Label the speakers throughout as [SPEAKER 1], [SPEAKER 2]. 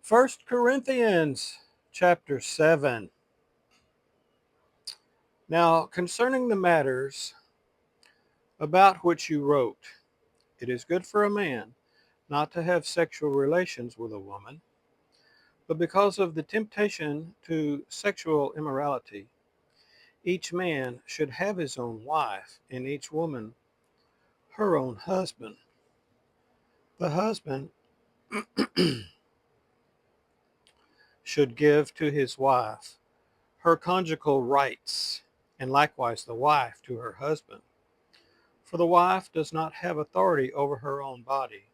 [SPEAKER 1] First Corinthians chapter 7. Now, concerning the matters about which you wrote, it is good for a man not to have sexual relations with a woman, but because of the temptation to sexual immorality, each man should have his own wife, and each woman her own husband. The husband should give to his wife her conjugal rights, and likewise the wife to her husband. For the wife does not have authority over her own body,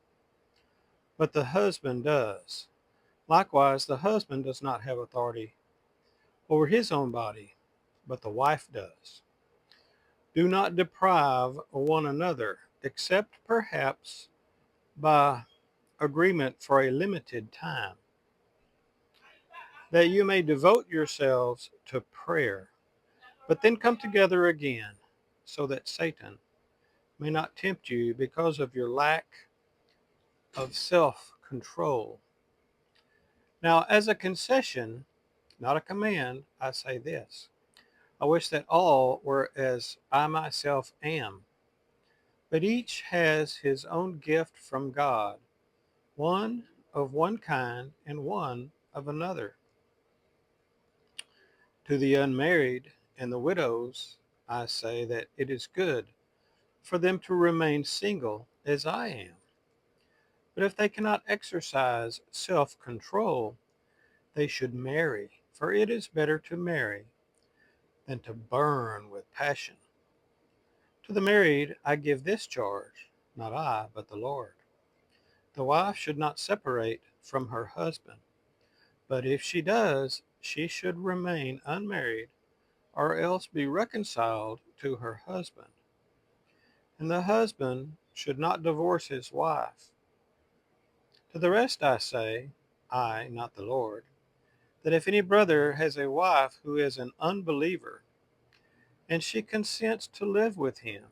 [SPEAKER 1] but the husband does. Likewise, the husband does not have authority over his own body, but the wife does. Do not deprive one another, except perhaps by agreement for a limited time, that you may devote yourselves to prayer, but then come together again, so that Satan may not tempt you because of your lack of self control. Now, as a concession, not a command, I say this: I wish that all were as I myself am, but each has his own gift from God, one of one kind and one of another. To the unmarried and the widows, I say that it is good for them to remain single as I am. But if they cannot exercise self control, they should marry, for it is better to marry than to burn with passion. To the married I give this charge, not I, but the Lord. The wife should not separate from her husband, but if she does, she should remain unmarried, or else be reconciled to her husband. And the husband should not divorce his wife. To the rest I say, I, not the Lord, that if any brother has a wife who is an unbeliever, and she consents to live with him,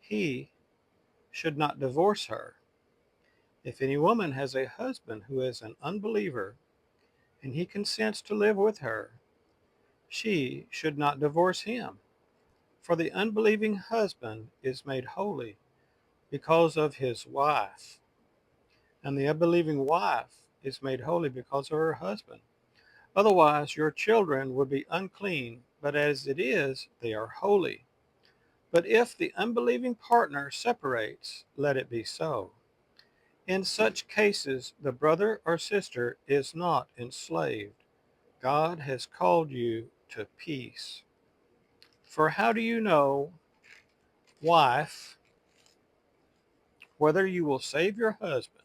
[SPEAKER 1] he should not divorce her. If any woman has a husband who is an unbeliever, and he consents to live with her, she should not divorce him. For the unbelieving husband is made holy because of his wife, and the unbelieving wife is made holy because of her husband. Otherwise, your children would be unclean, but as it is, they are holy. But if the unbelieving partner separates, let it be so. In such cases, the brother or sister is not enslaved. God has called you to peace. For how do you know, wife, whether you will save your husband?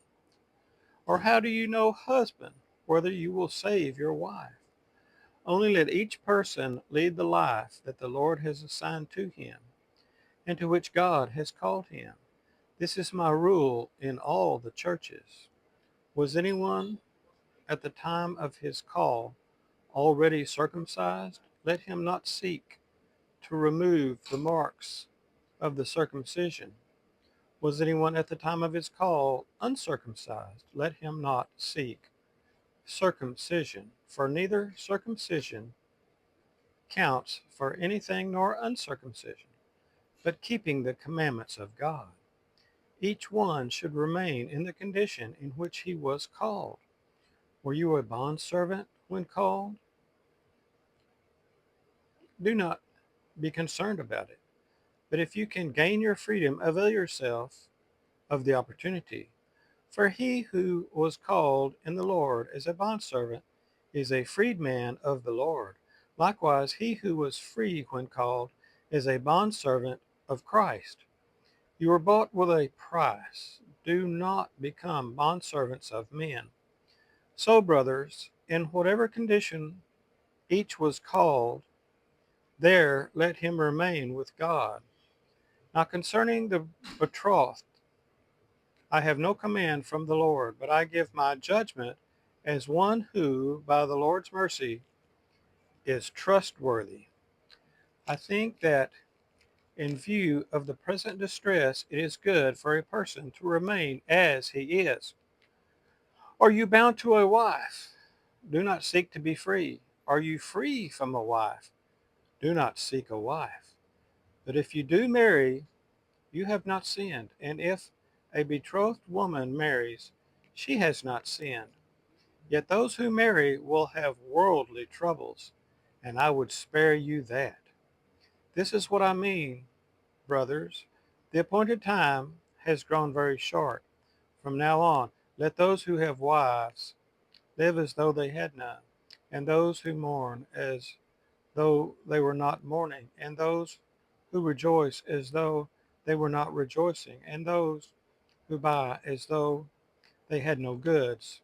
[SPEAKER 1] Or how do you know, husband, whether you will save your wife? Only let each person lead the life that the Lord has assigned to him, and to which God has called him. This is my rule in all the churches. Was anyone at the time of his call already circumcised? Let him not seek to remove the marks of the circumcision. Was anyone at the time of his call uncircumcised? Let him not seek circumcision, for neither circumcision counts for anything nor uncircumcision, but keeping the commandments of God. Each one should remain in the condition in which he was called. Were you a bondservant when called? Do not be concerned about it. But if you can gain your freedom, avail yourself of the opportunity. For he who was called in the Lord as a bondservant is a freedman of the Lord. Likewise, he who was free when called is a bondservant of Christ. You were bought with a price. Do not become bondservants of men. So, brothers, in whatever condition each was called, there let him remain with God. Now concerning the betrothed, I have no command from the Lord, but I give my judgment as one who, by the Lord's mercy, is trustworthy. I think that in view of the present distress, it is good for a person to remain as he is. Are you bound to a wife? Do not seek to be free. Are you free from a wife? Do not seek a wife. But if you do marry, you have not sinned. And if a betrothed woman marries, she has not sinned. Yet those who marry will have worldly troubles, and I would spare you that. This is what I mean, brothers. The appointed time has grown very short. From now on, let those who have wives live as though they had none, and those who mourn as though they were not mourning, and those who rejoice as though they were not rejoicing, and those who buy as though they had no goods,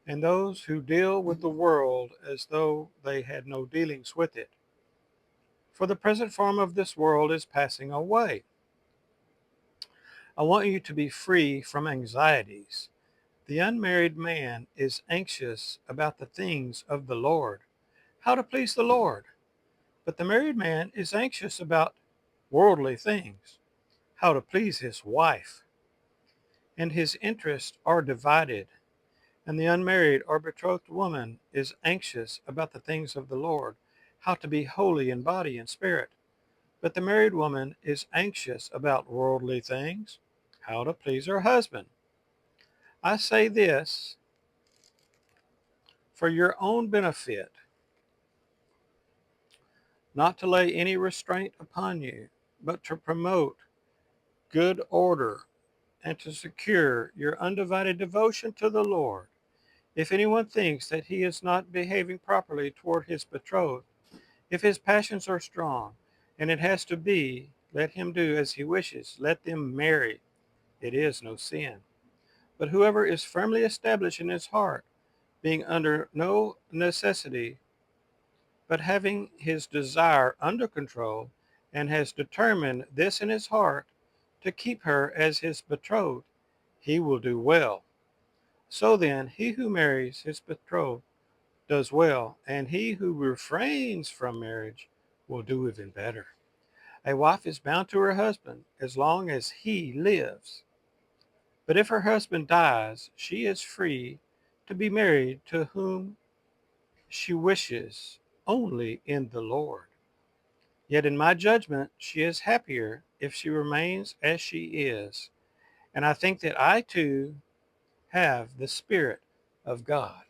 [SPEAKER 1] and those who deal with the world as though they had no dealings with it. For the present form of this world is passing away. I want you to be free from anxieties. The unmarried man is anxious about the things of the Lord, how to please the Lord. But the married man is anxious about worldly things, how to please his wife. And his interests are divided. And the unmarried or betrothed woman is anxious about the things of the Lord, how to be holy in body and spirit. But the married woman is anxious about worldly things, how to please her husband. I say this for your own benefit, not to lay any restraint upon you, but to promote good order and to secure your undivided devotion to the Lord. If anyone thinks that he is not behaving properly toward his betrothed, if his passions are strong, and it has to be, let him do as he wishes. Let them marry. It is no sin. But whoever is firmly established in his heart, being under no necessity, but having his desire under control, and has determined this in his heart, to keep her as his betrothed, he will do well. So then, he who marries his betrothed does well, and he who refrains from marriage will do even better. A wife is bound to her husband as long as he lives. But if her husband dies, she is free to be married to whom she wishes, only in the Lord. Yet in my judgment, she is happier if she remains as she is. And I think that I too have the Spirit of God.